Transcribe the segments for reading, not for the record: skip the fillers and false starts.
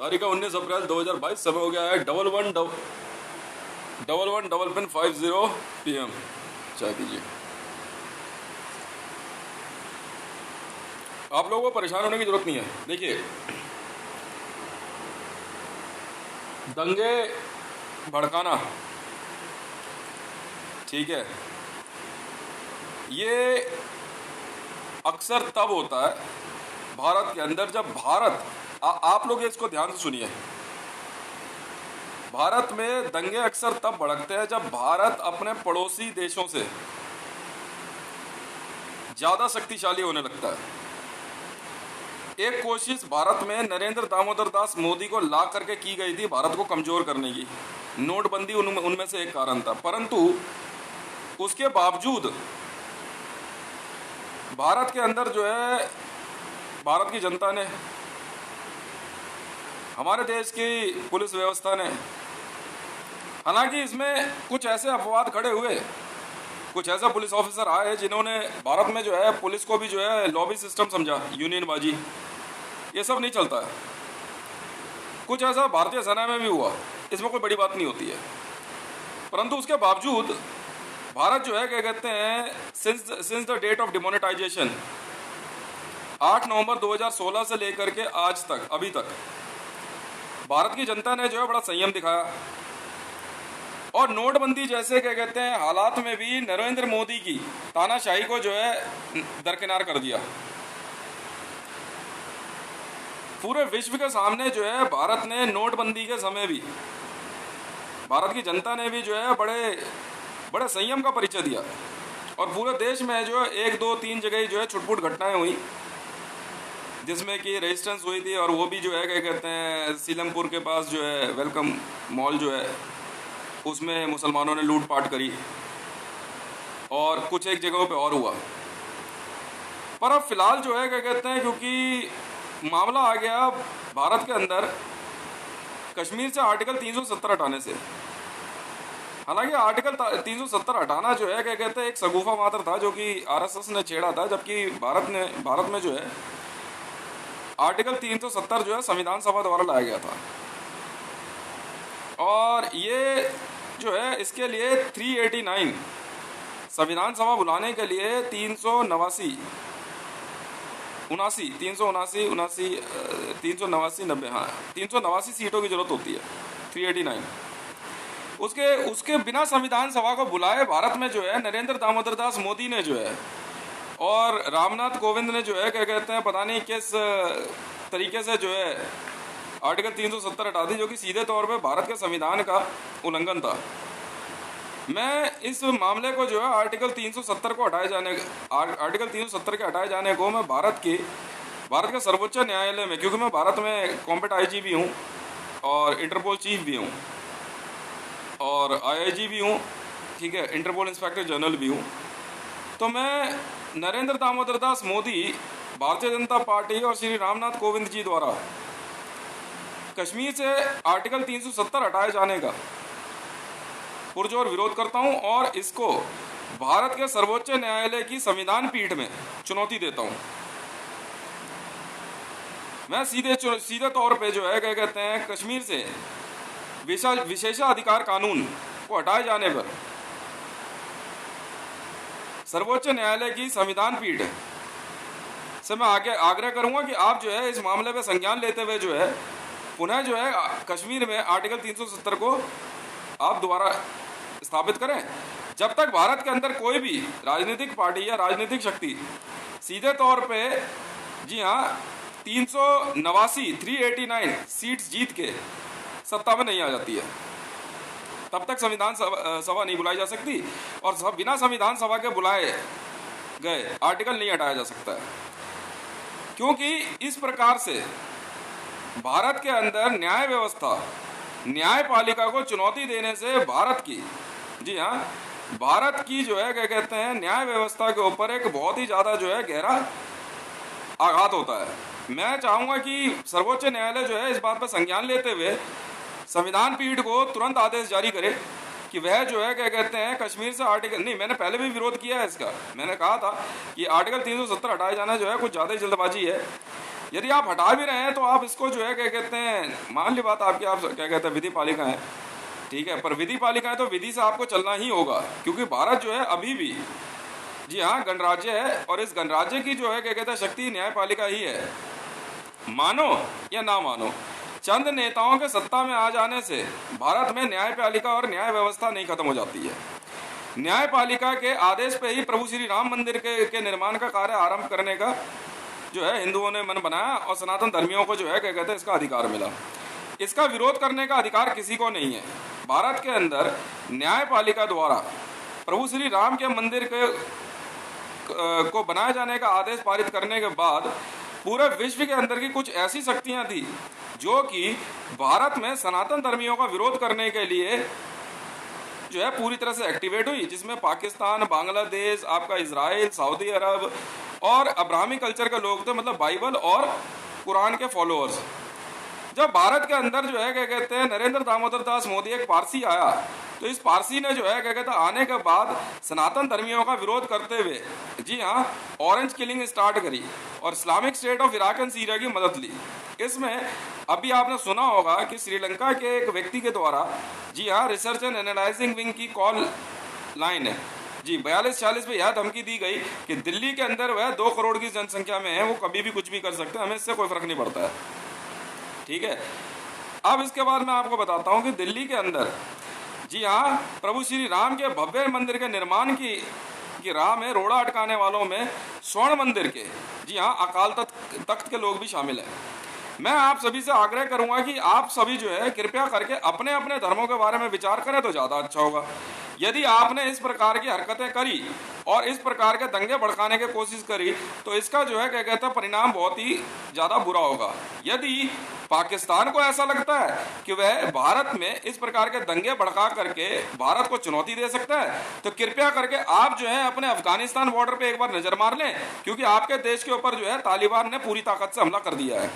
तारीख है 19 अप्रैल 2022। समय हो गया है 11:50 PM। चाय पीजिए। आप लोगों को परेशान होने की जरूरत नहीं है। देखिए, दंगे भड़काना, ठीक है, ये अक्सर तब होता है भारत के अंदर जब भारत आप लोग इसको ध्यान से सुनिए। भारत में दंगे अक्सर तब भड़कते हैं जब भारत अपने पड़ोसी देशों से ज्यादा शक्तिशाली होने लगता है। एक कोशिश भारत में नरेंद्र दामोदर दास मोदी को ला करके की गई थी भारत को कमजोर करने की। नोटबंदी उनमें से एक कारण था, परंतु उसके बावजूद भारत के अंदर जो है भारत की जनता ने, हमारे देश की पुलिस व्यवस्था ने, हालांकि इसमें कुछ ऐसे अपवाद खड़े हुए, कुछ ऐसा पुलिस ऑफिसर आए जिन्होंने भारत में जो है पुलिस को भी जो है लॉबी सिस्टम समझा, यूनियनबाजी, ये सब नहीं चलता है। कुछ ऐसा भारतीय सेना में भी हुआ, इसमें कोई बड़ी बात नहीं होती है, परंतु उसके बावजूद भारत जो है क्या कहते हैं, since the date of demonetisation 8 November 2016 से लेकर के आज तक, अभी तक भारत की जनता ने जो है बड़ा संयम दिखाया और नोटबंदी जैसे क्या कहते हैं हालात में भी नरेंद्र मोदी की तानाशाही को जो है दरकिनार कर दिया। पूरे विश्व के सामने जो है भारत ने नोटबंदी के समय भी, भारत की जनता ने भी जो है बड़े संयम का परिचय दिया और पूरे देश में जो है 1 2 3 जगह जो है छुटपुट घटनाएं हुई जिसमें कि रेजिस्टेंस हुई थी, और वो भी जो है क्या कहते हैं सीलमपुर के पास जो है वेलकम मॉल जो है उसमें मुसलमानों ने लूटपाट करी और कुछ एक जगहों पे और हुआ। पर अब फिलहाल जो है क्या कहते हैं, क्योंकि मामला आ गया भारत के अंदर कश्मीर से आर्टिकल 370 हटाने से। हालांकि आर्टिकल 370 हटाना जो है क्या कहते हैं एक सगुफा मात्र था जो कि आरएसएस ने छेड़ा था, जबकि भारत में जो है आर्टिकल 370 जो है संविधान सभा द्वारा लाया गया था और ये जो है इसके लिए 389 संविधान सभा बुलाने के लिए 389 सीटों की जरूरत होती है, 389। उसके बिना संविधान सभा को बुलाए भारत में जो है नरेंद्र दामोदर दास मोदी ने जो है और रामनाथ कोविंद ने जो है क्या कहते हैं पता नहीं किस तरीके से जो है आर्टिकल 370 हटा दी, जो कि सीधे तौर पे भारत के संविधान का उल्लंघन था। मैं इस मामले को जो है आर्टिकल 370 को आर्टिकल 370 के हटाए जाने को मैं भारत के सर्वोच्च न्यायालय में, क्योंकि मैं भारत में कॉम्बैट आईजी भी हूँ और इंटरपोल चीफ भी हूँ और आईआईजी भी हूँ, ठीक है, इंटरपोल इंस्पेक्टर जनरल भी हूँ, तो मैं नरेंद्र दामोदर दास मोदी, भारतीय जनता पार्टी और श्री रामनाथ कोविंद जी द्वारा कश्मीर से आर्टिकल 370 हटाए जाने का पुरजोर विरोध करता हूं और इसको भारत के सर्वोच्च न्यायालय की संविधान पीठ में चुनौती देता हूं। मैं सीधे तौर पे जो है क्या कहते हैं कश्मीर से विशेषाधिकार कानून को हटाए जाने पर सर्वोच्च न्यायालय की संविधान पीठ से मैं आगे आग्रह करूंगा कि आप जो है इस मामले पे संज्ञान लेते हुए जो है पुनः जो है कश्मीर में आर्टिकल 370 को आप दोबारा स्थापित करें। जब तक भारत के अंदर कोई भी राजनीतिक पार्टी या राजनीतिक शक्ति सीधे तौर पे, जी हाँ, 389 सीट्स जीत के सत्ता में नहीं आ जाती है, तब तक संविधान सभा नहीं बुलाई जा सकती और बिना संविधान सभा के बुलाए गए आर्टिकल नहीं हटाया जा सकता है, क्योंकि इस प्रकार से भारत के अंदर न्याय व्यवस्था, न्यायपालिका को चुनौती देने से भारत की, जी हाँ, भारत की जो है क्या कहते हैं न्याय व्यवस्था के ऊपर एक बहुत ही ज़्यादा जो है गहरा आघात होता है। मैं चाहूँगा कि सर्वोच्च न्यायालय जो है इस बात पर संज्ञान लेते हुए संविधान पीठ को तुरंत आदेश जारी करे कि वह जो है क्या कहते हैं कश्मीर से आर्टिकल, नहीं, मैंने पहले भी विरोध किया है इसका, मैंने कहा था कि आर्टिकल 370 हटाए जाना जो है कुछ ज़्यादा ही जल्दबाजी है, यदि आप हटा भी रहे हैं तो आप इसको जो है क्या कहते हैं, मान ली बात आपकी, आप क्या कहते हैं विधि पालिका है, ठीक है, पर विधि पालिका है तो विधि से आपको चलना ही होगा, क्योंकि भारत जो है अभी भी, जी हाँ, गणराज्य है, और इस गणराज्य की जो है क्या कहते हैं शक्ति न्यायपालिका ही है। मानो या ना मानो, चंद नेताओं के सत्ता में आ जाने से भारत में न्यायपालिका और न्याय व्यवस्था नहीं खत्म हो जाती है। न्यायपालिका के आदेश पे ही प्रभु श्री राम मंदिर के निर्माण का कार्य आरंभ करने का जो है हिंदुओं ने मन बनाया, और सनातन धर्मियों को जो है क्या कहते हैं इसका अधिकार मिला। इसका विरोध करने का अधिकार किसी को नहीं है। भारत के अंदर न्यायपालिका द्वारा प्रभु श्री राम के मंदिर को बनाए जाने का आदेश पारित करने के बाद पूरे विश्व के अंदर की कुछ ऐसी शक्तियां थी जो कि भारत में सनातन धर्मियों का विरोध करने के लिए जो है पूरी तरह से एक्टिवेट हुई, जिसमें पाकिस्तान, बांग्लादेश, आपका इजराइल, सऊदी अरब और अब्राहमी कल्चर के लोग थे, मतलब बाइबल और कुरान के फॉलोअर्स। जब भारत के अंदर जो है क्या कहते हैं नरेंद्र दामोदर दास मोदी, एक पारसी आया, तो इस पारसी ने जो है क्या कहते हैं आने के बाद सनातन धर्मियों का विरोध करते हुए, जी हाँ, ऑरेंज किलिंग स्टार्ट करी और Islamic state of Iraq and Syria की मदद ली। इसमें अभी आपने सुना होगा कि श्रीलंका के एक व्यक्ति के द्वारा, जी हाँ, रिसर्च एंड एनालाइजिंग विंग की कॉल लाइन है, जी 42-46 पे यह धमकी दी गई कि दिल्ली के अंदर वह 2 करोड़ की जनसंख्या में है, वो कभी भी कुछ भी कर सकते हैं, हमें इससे कोई फर्क नहीं पड़ता है, ठीक है। अब इसके बाद मैं आपको बताता हूँ कि दिल्ली के अंदर, जी हाँ, प्रभु श्री राम के भव्य मंदिर के निर्माण की राह में रोड़ा अटकाने वालों में स्वर्ण मंदिर के, जी हाँ, अकाल तख्त के लोग भी शामिल हैं। मैं आप सभी से आग्रह करूंगा कि आप सभी जो है कृपया करके अपने अपने धर्मों के बारे में विचार करें तो ज़्यादा अच्छा होगा। यदि आपने इस प्रकार की हरकतें करी और इस प्रकार के दंगे भड़काने की कोशिश करी तो इसका जो है क्या कहते हैं परिणाम बहुत ही ज़्यादा बुरा होगा। यदि पाकिस्तान को ऐसा लगता है कि वह भारत में इस प्रकार के दंगे भड़का करके भारत को चुनौती दे सकता है, तो कृपया करके आप जो है अपने अफगानिस्तान बॉर्डर पे एक बार नजर मार लें, क्योंकि आपके देश के ऊपर जो है तालिबान ने पूरी ताकत से हमला कर दिया है,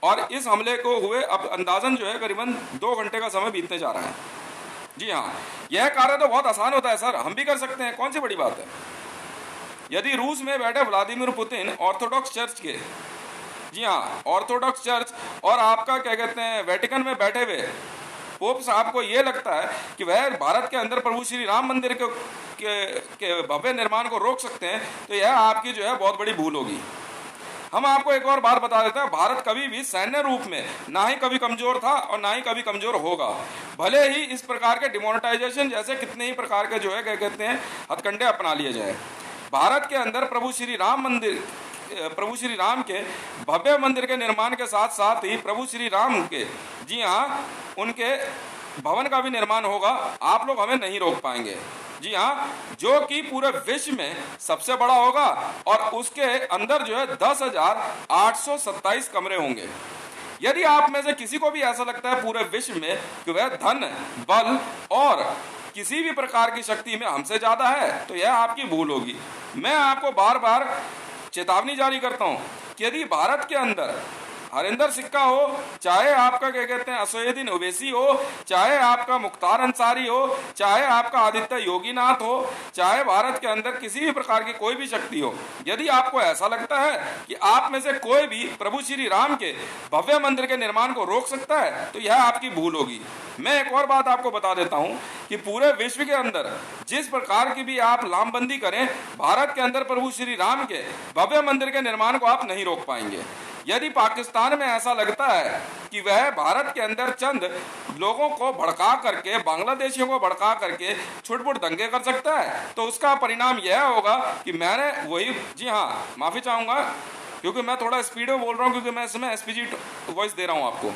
और इस हमले को हुए अब अंदाजन जो है करीबन 2 घंटे का समय बीतने जा रहा है। जी हाँ, यह कार्य तो बहुत आसान होता है सर, हम भी कर सकते हैं, कौन सी बड़ी बात है। यदि रूस में बैठे व्लादिमीर पुतिन ऑर्थोडॉक्स चर्च के, जी हाँ, ऑर्थोडॉक्स चर्च और आपका क्या कहते हैं वेटिकन में बैठे हुए पोप साहब को ये लगता है कि वह भारत के अंदर प्रभु श्री राम मंदिर के भव्य निर्माण को रोक सकते हैं, तो यह आपकी जो है बहुत बड़ी भूल होगी। हम आपको एक और बात बता देते हैं, भारत कभी भी सैन्य रूप में ना ही कभी कमजोर था और ना ही कभी कमजोर होगा। भले ही इस प्रकार के डिमोनेटाइजेशन जैसे कितने ही प्रकार के जो है क्या कहते हैं हथकंडे अपना लिए जाए, भारत के अंदर प्रभु श्री राम के भव्य मंदिर के निर्माण के साथ साथ ही प्रभु श्री राम के, जी हाँ, उनके भवन का भी निर्माण होगा। आप लोग हमें नहीं रोक पाएंगे, जी हाँ, जो कि पूरे विश्व में सबसे बड़ा होगा और उसके अंदर जो है 10,827 कमरे होंगे। यदि आप में से किसी को भी ऐसा लगता है पूरे विश्व में कि वह धन, बल और किसी भी प्रकार की शक्ति में हमसे ज्यादा है, तो यह आपकी भूल होगी। मैं आपको बार बार चेतावनी जारी करता हूं कि यदि भारत के अंदर हरिंदर सिक्का हो, चाहे आपका क्या कहते हैं असदुद्दीन ओवैसी हो, चाहे आपका मुख्तार अंसारी हो, चाहे आपका आदित्य योगीनाथ हो, चाहे भारत के अंदर किसी भी प्रकार की कोई भी शक्ति हो, यदि आपको ऐसा लगता है कि आप में से कोई भी प्रभु श्री राम के भव्य मंदिर के निर्माण को रोक सकता है, तो यह आपकी भूल होगी। मैं एक और बात आपको बता देता हूं कि पूरे विश्व के अंदर जिस प्रकार की भी आप लामबंदी करें, भारत के अंदर प्रभु श्री राम के भव्य मंदिर के निर्माण को आप नहीं रोक पाएंगे। यदि पाकिस्तान में ऐसा लगता है कि वह भारत के अंदर चंद लोगों को भड़का करके, बांग्लादेशियों को भड़का करके छुटपुट दंगे कर सकता है, तो उसका परिणाम यह होगा कि मैंने वही, जी हाँ, माफी चाहूंगा क्योंकि मैं थोड़ा स्पीड में बोल रहा हूं, क्योंकि मैं इसमें एसपीजी वॉइस दे रहा हूं आपको।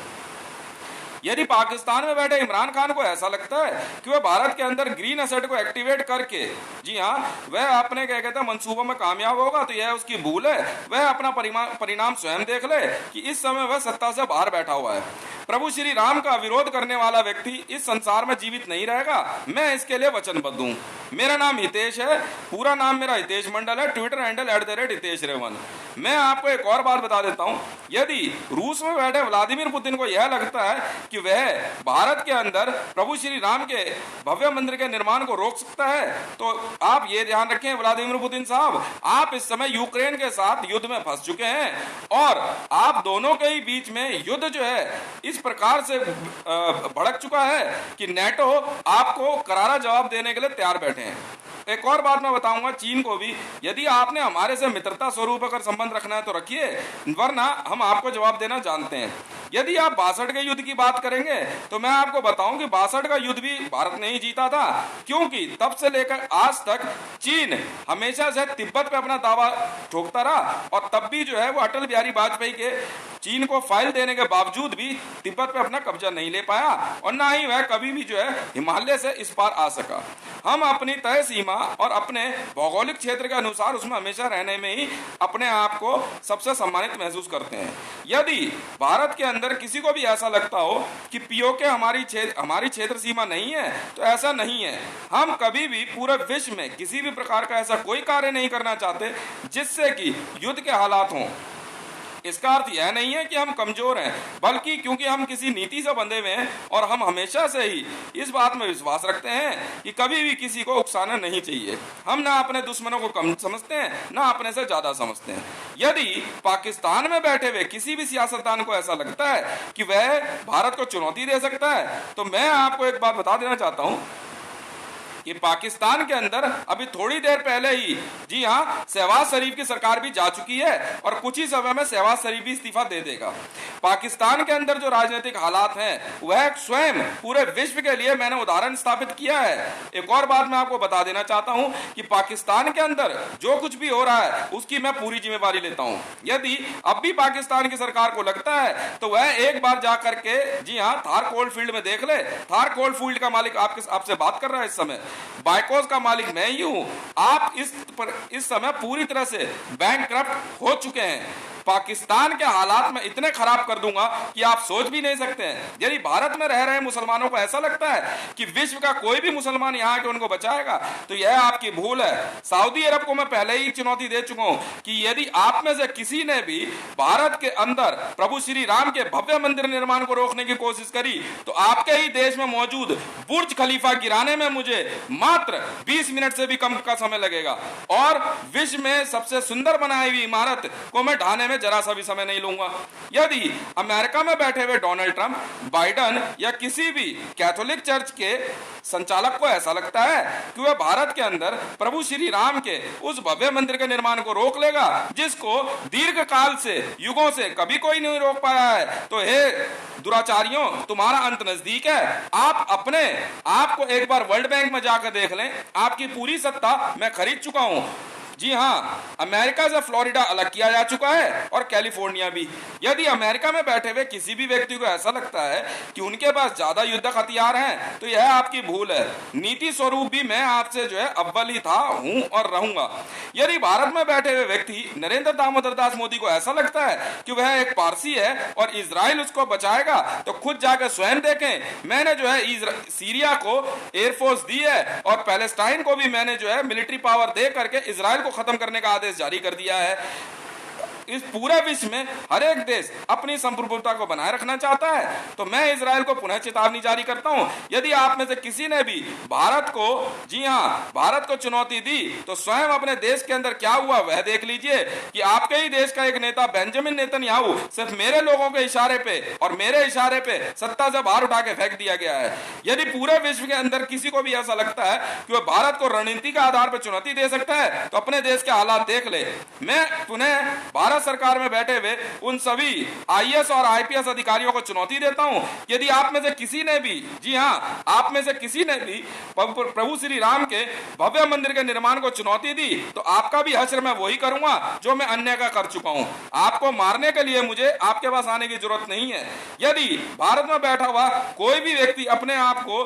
यदि पाकिस्तान में बैठे इमरान खान को ऐसा लगता है कि वह भारत के अंदर ग्रीन एसेट को एक्टिवेट करके, जी हाँ, वह अपने क्या कहते हैं मंसूबों में कामयाब होगा, तो यह उसकी भूल है। वह अपना परिणाम स्वयं देख ले कि इस समय वह सत्ता से बाहर बैठा हुआ है। प्रभु श्री राम का विरोध करने वाला व्यक्ति इस संसार में जीवित नहीं रहेगा, मैं इसके लिए वचनबद्ध हूं। मेरा नाम हितेश है, पूरा नाम मेरा हितेश मंडल है, ट्विटर हैंडल @हितेश रेवन। मैं आपको एक और बात बता देता हूं, यदि रूस में बैठे व्लादिमीर पुतिन को यह लगता है कि वह भारत के अंदर प्रभु श्री राम के भव्य मंदिर के निर्माण को रोक सकता है, तो आप ये ध्यान रखें व्लादिमीर पुतिन साहब, आप इस समय यूक्रेन के साथ युद्ध में फंस चुके हैं और आप दोनों के ही बीच में युद्ध जो है इस प्रकार से भड़क चुका है कि नेटो आपको करारा जवाब देने के लिए तैयार बैठे हैं। एक और बात मैं बताऊंगा चीन को भी, यदि आपने हमारे से मित्रता स्वरूप अगर संबंध रखना है तो रखिए, वरना हम आपको जवाब देना जानते हैं। यदि आप 62 के युद्ध की बात करेंगे तो मैं आपको बताऊं कि 62 का युद्ध भी भारत ने ही जीता था, क्योंकि तब से लेकर आज तक चीन हमेशा से तिब्बत पे अपना दावा ठोकता रहा और तब भी जो है वो अटल बिहारी वाजपेयी के चीन को फाइल देने के बावजूद भी तिब्बत पे अपना कब्जा नहीं ले पाया और ना ही वह कभी भी जो है हिमालय से इस पार आ सका। हम अपनी तय सीमा और अपने भौगोलिक क्षेत्र के अनुसार उसमें हमेशा रहने में ही अपने आप को सबसे सम्मानित महसूस करते हैं। यदि भारत के अंदर किसी को भी ऐसा लगता हो कि पीओके हमारी क्षेत्र सीमा नहीं है, तो ऐसा नहीं है। हम कभी भी पूरे विश्व में किसी भी प्रकार का ऐसा कोई कार्य नहीं करना चाहते जिससे कि युद्ध के हालात हों। इसका अर्थ यह नहीं है कि हम कमजोर हैं, बल्कि क्योंकि हम किसी नीति से बंधे हुए हैं और हम हमेशा से ही इस बात में विश्वास रखते हैं कि कभी भी किसी को उकसाना नहीं चाहिए। हम ना अपने दुश्मनों को कम समझते हैं, ना अपने से ज्यादा समझते हैं। यदि पाकिस्तान में बैठे हुए किसी भी सियासतदान को ऐसा लगता है कि वह भारत को चुनौती दे सकता है, तो मैं आपको एक बात बता देना चाहता हूं कि पाकिस्तान के अंदर अभी थोड़ी देर पहले ही, जी हाँ, शहबाज शरीफ की सरकार भी जा चुकी है और कुछ ही समय में शहबाज शरीफ भी इस्तीफा दे देगा। पाकिस्तान के अंदर जो राजनीतिक हालात हैं वह स्वयं पूरे विश्व के लिए मैंने उदाहरण स्थापित किया है। एक और बात मैं आपको बता देना चाहता हूं कि पाकिस्तान के अंदर जो कुछ भी हो रहा है उसकी मैं पूरी जिम्मेवारी लेता हूं। यदि अब भी पाकिस्तान की सरकार को लगता है तो वह एक बार जा करके, जी हाँ, थार कोल्ड फील्ड में देख ले। थार कोल्ड फील्ड का मालिक आपसे बात कर रहा है इस समय, बाइकोस का मालिक मैं ही हूं। आप इस समय पूरी तरह से बैंकक्रप्ट हो चुके हैं। पाकिस्तान के हालात में इतने खराब कर दूंगा कि आप सोच भी नहीं सकते हैं। यदि भारत में रह रहे मुसलमानों को ऐसा लगता है कि विश्व का कोई भी मुसलमान यहाँ के उनको बचाएगा, तो यह आपकी भूल है। सऊदी अरब को मैं पहले ही चुनौती दे चुका हूं कि यदि आप में से किसी ने भी भारत के अंदर प्रभु श्री राम के भव्य मंदिर निर्माण को रोकने की कोशिश करी, तो आपके ही देश में मौजूद बुर्ज खलीफा गिराने में मुझे मात्र 20 मिनट से भी कम का समय लगेगा और विश्व में सबसे सुंदर बनाई हुई इमारत को मैं ढाने में जरा सा भी समय नहीं लूंगा। यदि अमेरिका में बैठे हुए डोनाल्ड ट्रंप, बाइडन या किसी भी कैथोलिक चर्च के संचालक को ऐसा लगता है कि वह भारत के अंदर प्रभु श्री राम के उस भव्य मंदिर के निर्माण को रोक लेगा जिसको दीर्घ काल से, युगों से कभी कोई नहीं रोक पाया है, तो हे दुराचारियों, तुम्हारा अंत नजदीक है। आप अपने आप को एक बार वर्ल्ड बैंक में जाकर देख लें, आपकी पूरी सत्ता मैं खरीद चुका हूं। जी हाँ, अमेरिका से फ्लोरिडा अलग किया जा चुका है और कैलिफोर्निया भी। यदि अमेरिका में बैठे हुए किसी भी व्यक्ति को ऐसा लगता है कि उनके पास ज्यादा युद्धक हथियार हैं, तो यह आपकी भूल है। नीति स्वरूप भी मैं आपसे जो है अव्वल ही था, हूं और रहूंगा। यदि भारत में बैठे हुए व्यक्ति नरेंद्र दामोदर दास मोदी को ऐसा लगता है कि वह एक पारसी है और इजराइल उसको बचाएगा, तो खुद जाकर स्वयं देखें। मैंने जो है सीरिया को एयरफोर्स दी है और पैलेस्टाइन को भी मैंने जो है मिलिट्री पावर दे करके इजराइल को खत्म करने का आदेश जारी कर दिया है। इस पूरे विश्व में हर एक देश अपनी संप्रभुता को बनाए रखना चाहता है, तो मैं इजराइल को पुनः चेतावनी जारी करता हूं। यदि आप में से किसी ने भी भारत को, जी हां, भारत को चुनौती दी, तो स्वयं अपने देश के अंदर क्या हुआ वह देख लीजिए कि आपके ही देश का एक नेता बेंजामिन नेतन्याहू सिर्फ मेरे लोगों के इशारे पे और मेरे इशारे पे सत्ता से बाहर उठा के फेंक दिया गया है। यदि पूरे विश्व के अंदर किसी को भी ऐसा लगता है कि वह भारत को रणनीति के आधार पर चुनौती दे सकता है, तो अपने देश के हालात देख ले। मैं पुनः भारत सरकार में बैठे हुए उन सभी आईएएस और आईपीएस अधिकारियों को चुनौती देता हूं, यदि आप में से किसी ने भी, जी हां, आप में से किसी ने भी प्रभु श्री राम के भव्य मंदिर के निर्माण को चुनौती दी, तो आपका भी हश्र मैं वही करूंगा जो मैं अन्य का कर चुका हूं। आपको मारने के लिए मुझे आपके पास आने की जरूरत नहीं है। यदि भारत में बैठा हुआ कोई भी व्यक्ति अपने आप को,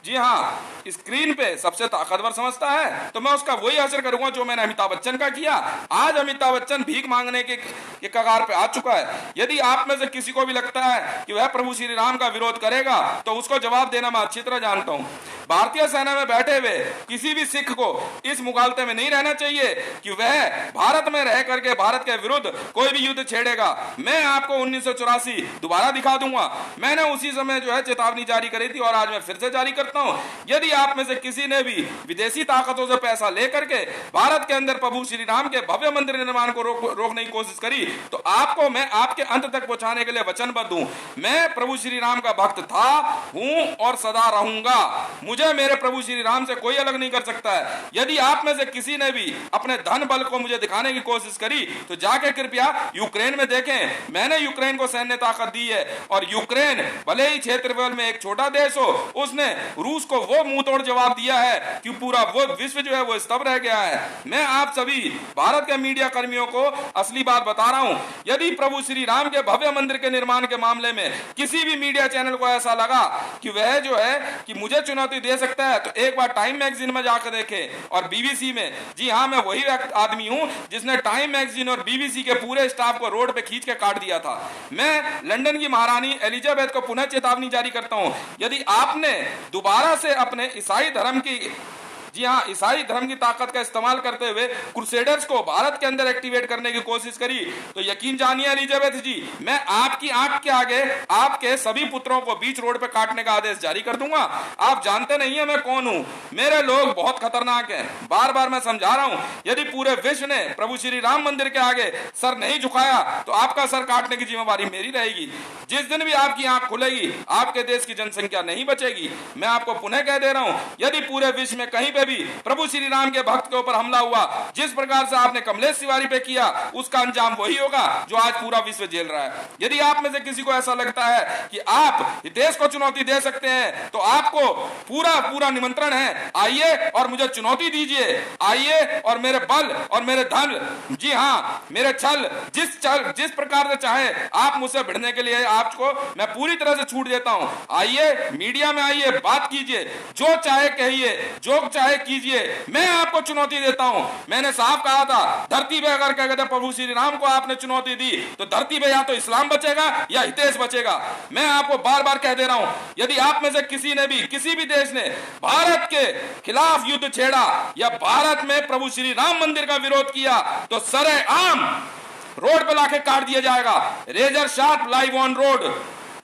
जी हाँ, स्क्रीन पे सबसे ताकतवर समझता है, तो मैं उसका वही असर करूंगा जो मैंने अमिताभ बच्चन का किया। आज अमिताभ बच्चन भीख मांगने के कगार पे आ चुका है। यदि आप में से किसी को भी लगता है कि वह प्रभु श्री राम का विरोध करेगा तो उसको जवाब देना मैं अच्छी तरह जानता हूं। भारतीय सेना में बैठे हुए किसी भी सिख को इस मुगालते में नहीं रहना चाहिए कि वह भारत में रह करके भारत के विरुद्ध कोई भी युद्ध छेड़ेगा। मैं आपको 1984 दोबारा दिखा दूंगा, मैंने उसी समय जो है चेतावनी जारी करी थी और आज मैं फिर से जारी करता हूं। यदि आप में से किसी ने भी विदेशी ताकतों से पैसा लेकर के भारत के अंदर प्रभु श्री राम के भव्य मंदिर निर्माण को रोकने की कोशिश करी तो आपको मैं आपके अंत तक पहुंचाने के लिए वचनबद्ध हूं। मैं प्रभु श्री राम का भक्त था, हूं और सदा रहूंगा। मुझे मेरे प्रभु श्री राम से कोई अलग नहीं कर सकता है। यदि आप में से किसी ने भी अपने धन बल को मुझे दिखाने की कोशिश करी तो जाके कृपया यूक्रेन में देखें। मैंने यूक्रेन को सैन्य ताकत दी है और यूक्रेन भले ही क्षेत्रफल में एक छोटा देश हो, उसने रूस को वो मुंह तोड़ जवाब दिया है कि पूरा वो विश्व जो है वो स्तब्ध रह गया है। मैं आप सभी भारत के मीडिया कर्मियों को असली बात बता रहा हूं। यदि प्रभु श्री राम के भव्य मंदिर के निर्माण के मामले में किसी भी मीडिया चैनल को ऐसा लगा कि वह जो है कि मुझे चुनौती दे सकता है तो एक बार टाइम मैगजीन में जाकर देखें और बीबीसी में। जी हां, मैं वही आदमी हूं जिसने टाइम मैगजीन और बीबीसी के पूरे स्टाफ को रोड पे खींच के काट दिया था। मैं लंदन की महारानी एलिजाबेथ को पुनः चेतावनी जारी करता हूं, यदि आपने दोबारा से अपने ईसाई धर्म की जी हाँ ईसाई धर्म की ताकत का इस्तेमाल करते हुए क्रूसेडर्स को भारत के अंदर एक्टिवेट करने की कोशिश करी तो यकीन जानिए एलिजाबेथ जी, मैं आपकी आंख के आगे आपके सभी पुत्रों को बीच रोड पे काटने का आदेश जारी कर दूंगा। आप जानते नहीं है मैं कौन हूं, मेरे लोग बहुत खतरनाक हैं। बार बार मैं समझा रहा हूं, यदि पूरे विश्व ने प्रभु श्री राम मंदिर के आगे सर नहीं झुकाया तो आपका सर काटने की जिम्मेवारी मेरी रहेगी। जिस दिन भी आपकी आंख खुलेगी आपके देश की जनसंख्या नहीं बचेगी। मैं आपको पुनः कह दे रहा हूं, यदि पूरे विश्व में कहीं पे भी प्रभु श्री राम के भक्त के ऊपर हमला हुआ, जिस प्रकार से आपने कमलेश तिवारी पे किया, उसका अंजाम वही होगा जो आज पूरा विश्व झेल रहा है। यदि आप में से किसी को ऐसा लगता है कि आप देश को चुनौती दे सकते हैं तो आपको पूरा निमंत्रण है, आइए और मुझे चुनौती दीजिए। आइए और मेरे बल और मेरे धन, जी हाँ मेरे छल, जिस प्रकार से चाहे आप मुझसे भिड़ने के लिए आपको मैं पूरी तरह से छूट देता हूं। आइए मीडिया में आइए, बात कीजिए, जो चाहे कहिए, जो चाहे कीजिए, मैं आपको चुनौती देता हूं। मैंने साफ कहा था, धरती पे अगर कहते प्रभु श्री राम को आपने चुनौती दी तो धरती पे या तो इस्लाम बचेगा या हितेश बचेगा। मैं आपको बार बार कह दे रहा हूं, यदि आप में से किसी ने भी किसी भी देश ने भारत के खिलाफ युद्ध छेड़ा या भारत में प्रभु श्री राम मंदिर का विरोध किया तो सरेआम रोड पे लाके काट दिया जाएगा। Razor sharp live on road.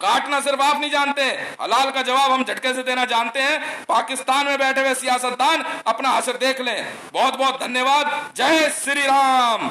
काटना सिर्फ आप नहीं जानते, हलाल का जवाब हम झटके से देना जानते हैं। पाकिस्तान में बैठे हुए सियासतदान अपना हश्र देख लें। बहुत बहुत धन्यवाद। जय श्री राम।